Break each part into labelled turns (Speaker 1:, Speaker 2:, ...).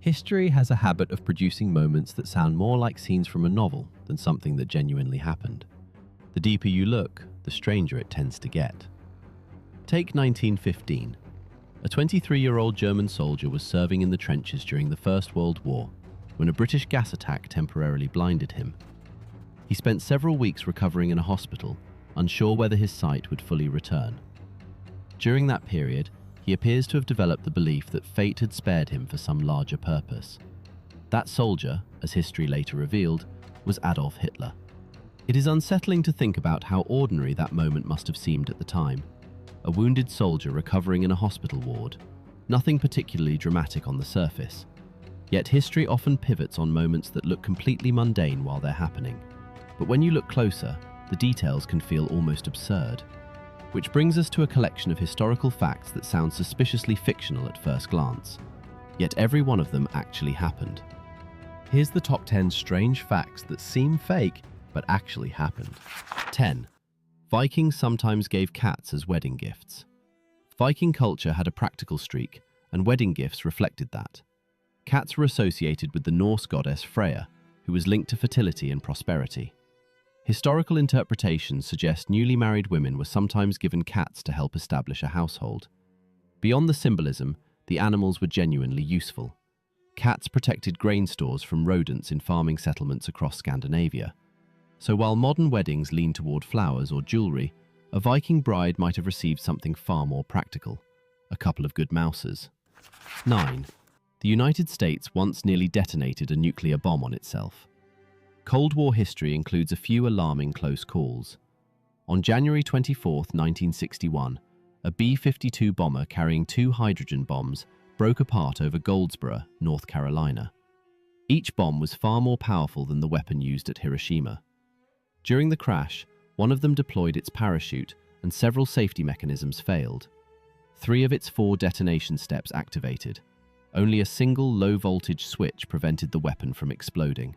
Speaker 1: History has a habit of producing moments that sound more like scenes from a novel than something that genuinely happened. The deeper you look, the stranger it tends to get. Take 1915. A 23-year-old German soldier was serving in the trenches during the First World War when a British gas attack temporarily blinded him. He spent several weeks recovering in a hospital, unsure whether his sight would fully return. During that period, he appears to have developed the belief that fate had spared him for some larger purpose. That soldier, as history later revealed, was Adolf Hitler. It is unsettling to think about how ordinary that moment must have seemed at the time. A wounded soldier recovering in a hospital ward. Nothing particularly dramatic on the surface. Yet history often pivots on moments that look completely mundane while they're happening. But when you look closer, the details can feel almost absurd. Which brings us to a collection of historical facts that sound suspiciously fictional at first glance. Yet every one of them actually happened. Here's the top 10 strange facts that seem fake, but actually happened. 10. Vikings sometimes gave cats as wedding gifts. Viking culture had a practical streak, and wedding gifts reflected that. Cats were associated with the Norse goddess Freya, who was linked to fertility and prosperity. Historical interpretations suggest newly married women were sometimes given cats to help establish a household. Beyond the symbolism, the animals were genuinely useful. Cats protected grain stores from rodents in farming settlements across Scandinavia. So while modern weddings lean toward flowers or jewelry, a Viking bride might have received something far more practical: a couple of good mouses. 9. The United States once nearly detonated a nuclear bomb on itself. Cold War history includes a few alarming close calls. On January 24, 1961, a B-52 bomber carrying 2 hydrogen bombs broke apart over Goldsboro, North Carolina. Each bomb was far more powerful than the weapon used at Hiroshima. During the crash, one of them deployed its parachute and several safety mechanisms failed. 3 of its 4 detonation steps activated. Only a single low-voltage switch prevented the weapon from exploding.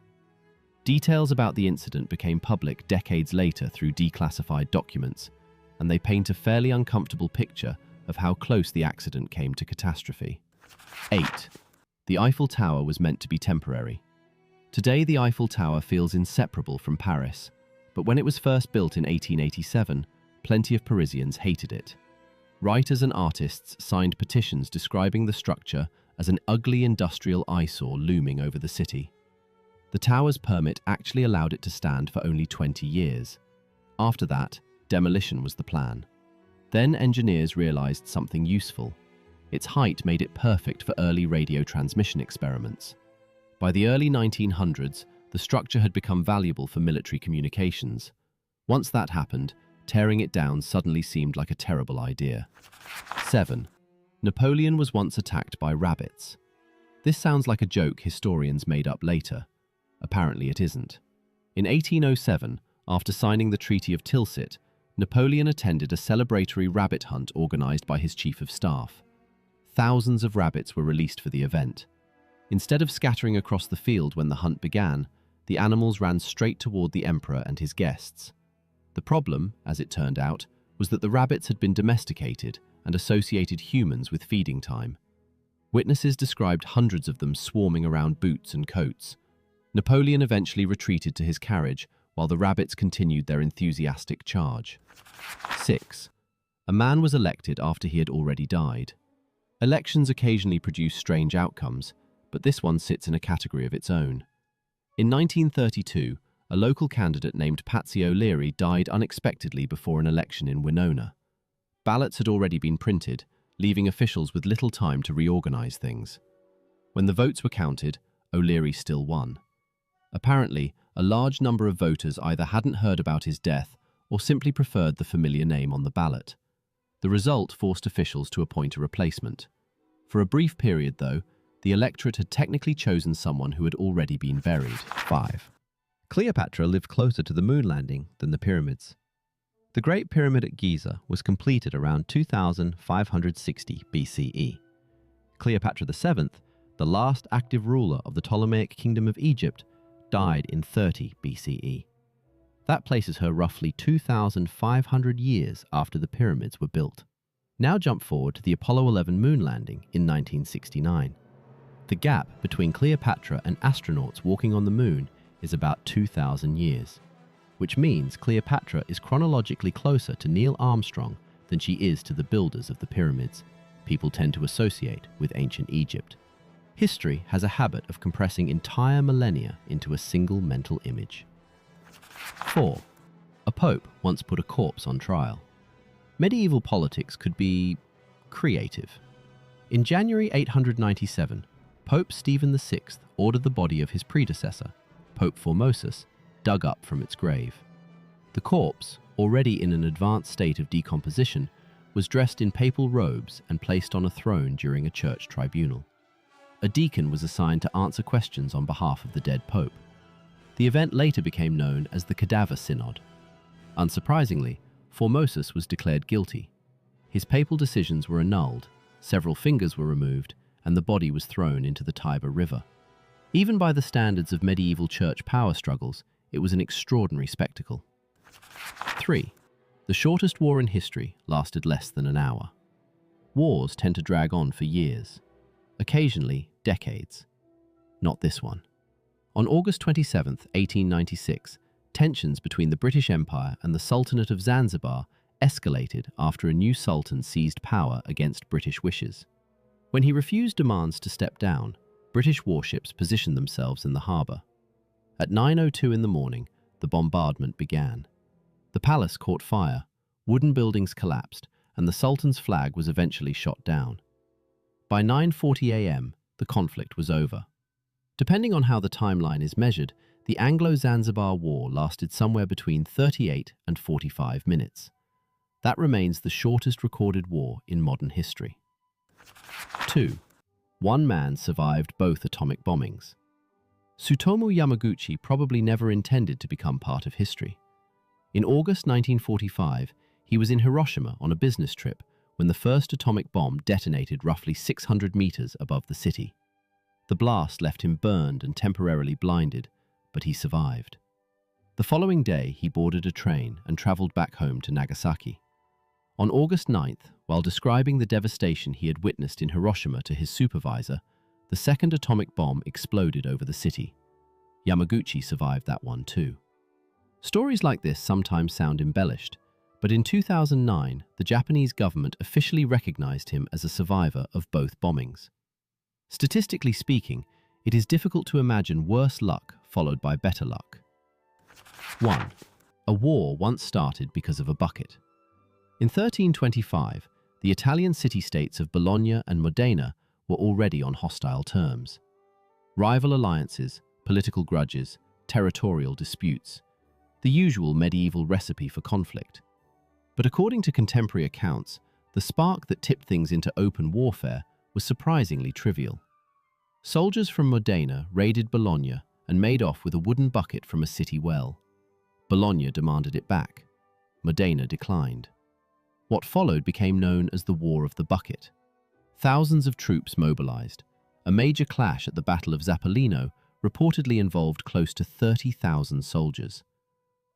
Speaker 1: Details about the incident became public decades later through declassified documents, and they paint a fairly uncomfortable picture of how close the accident came to catastrophe. 8. The Eiffel Tower was meant to be temporary. Today, the Eiffel Tower feels inseparable from Paris, but when it was first built in 1887, plenty of Parisians hated it. Writers and artists signed petitions describing the structure as an ugly industrial eyesore looming over the city. The tower's permit actually allowed it to stand for only 20 years. After that, demolition was the plan. Then engineers realized something useful. Its height made it perfect for early radio transmission experiments. By the early 1900s, the structure had become valuable for military communications. Once that happened, tearing it down suddenly seemed like a terrible idea. 7. Napoleon was once attacked by rabbits. This sounds like a joke historians made up later. Apparently it isn't. In 1807, after signing the Treaty of Tilsit, Napoleon attended a celebratory rabbit hunt organized by his chief of staff. Thousands of rabbits were released for the event. Instead of scattering across the field when the hunt began, the animals ran straight toward the emperor and his guests. The problem, as it turned out, was that the rabbits had been domesticated and associated humans with feeding time. Witnesses described hundreds of them swarming around boots and coats. Napoleon eventually retreated to his carriage while the rabbits continued their enthusiastic charge. 6. A man was elected after he had already died. Elections occasionally produce strange outcomes, but this one sits in a category of its own. In 1932, a local candidate named Patsy O'Leary died unexpectedly before an election in Winona. Ballots had already been printed, leaving officials with little time to reorganize things. When the votes were counted, O'Leary still won. Apparently, a large number of voters either hadn't heard about his death or simply preferred the familiar name on the ballot. The result forced officials to appoint a replacement. For a brief period, though, the electorate had technically chosen someone who had already been buried. 5. Cleopatra lived closer to the moon landing than the pyramids. The Great Pyramid at Giza was completed around 2560 BCE. Cleopatra VII, the last active ruler of the Ptolemaic Kingdom of Egypt, died in 30 BCE. That places her roughly 2,500 years after the pyramids were built. Now jump forward to the Apollo 11 moon landing in 1969. The gap between Cleopatra and astronauts walking on the moon is about 2,000 years, which means Cleopatra is chronologically closer to Neil Armstrong than she is to the builders of the pyramids people tend to associate with ancient Egypt. History has a habit of compressing entire millennia into a single mental image. 4. A pope once put a corpse on trial. Medieval politics could be creative. In January 897, Pope Stephen VI ordered the body of his predecessor, Pope Formosus, dug up from its grave. The corpse, already in an advanced state of decomposition, was dressed in papal robes and placed on a throne during a church tribunal. A deacon was assigned to answer questions on behalf of the dead pope. The event later became known as the Cadaver Synod. Unsurprisingly, Formosus was declared guilty. His papal decisions were annulled, several fingers were removed, and the body was thrown into the Tiber River. Even by the standards of medieval church power struggles, it was an extraordinary spectacle. 3. The shortest war in history lasted less than an hour. Wars tend to drag on for years, occasionally decades. Not this one. On August 27, 1896, tensions between the British Empire and the Sultanate of Zanzibar escalated after a new sultan seized power against British wishes. When he refused demands to step down, British warships positioned themselves in the harbour. At 9:02 in the morning, the bombardment began. The palace caught fire, wooden buildings collapsed, and the Sultan's flag was eventually shot down. By 9:40 a.m., the conflict was over. Depending on how the timeline is measured, the Anglo-Zanzibar War lasted somewhere between 38 and 45 minutes. That remains the shortest recorded war in modern history. 2. One man survived both atomic bombings. Tsutomu Yamaguchi probably never intended to become part of history. In August 1945, he was in Hiroshima on a business trip when the first atomic bomb detonated roughly 600 meters above the city. The blast left him burned and temporarily blinded, but he survived. The following day, he boarded a train and traveled back home to Nagasaki. On August 9th, while describing the devastation he had witnessed in Hiroshima to his supervisor, the second atomic bomb exploded over the city. Yamaguchi survived that one too. Stories like this sometimes sound embellished, but in 2009, the Japanese government officially recognized him as a survivor of both bombings. Statistically speaking, it is difficult to imagine worse luck followed by better luck. 1. A war once started because of a bucket. In 1325, the Italian city-states of Bologna and Modena were already on hostile terms. Rival alliances, political grudges, territorial disputes, the usual medieval recipe for conflict. But according to contemporary accounts, the spark that tipped things into open warfare was surprisingly trivial. Soldiers from Modena raided Bologna and made off with a wooden bucket from a city well. Bologna demanded it back. Modena declined. What followed became known as the War of the Bucket. Thousands of troops mobilized. A major clash at the Battle of Zappolino reportedly involved close to 30,000 soldiers.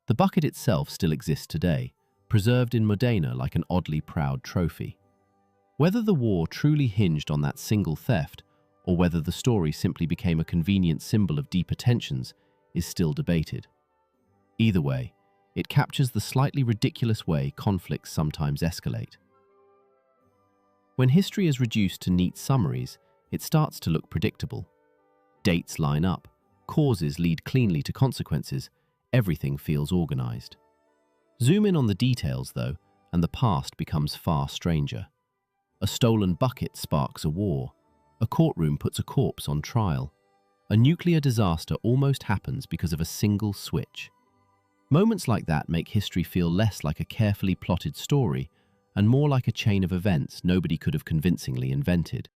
Speaker 1: The bucket itself still exists today, preserved in Modena like an oddly proud trophy. Whether the war truly hinged on that single theft, or whether the story simply became a convenient symbol of deeper tensions, is still debated. Either way, it captures the slightly ridiculous way conflicts sometimes escalate. When history is reduced to neat summaries, it starts to look predictable. Dates line up, causes lead cleanly to consequences, everything feels organized. Zoom in on the details, though, and the past becomes far stranger. A stolen bucket sparks a war. A courtroom puts a corpse on trial. A nuclear disaster almost happens because of a single switch. Moments like that make history feel less like a carefully plotted story and more like a chain of events nobody could have convincingly invented.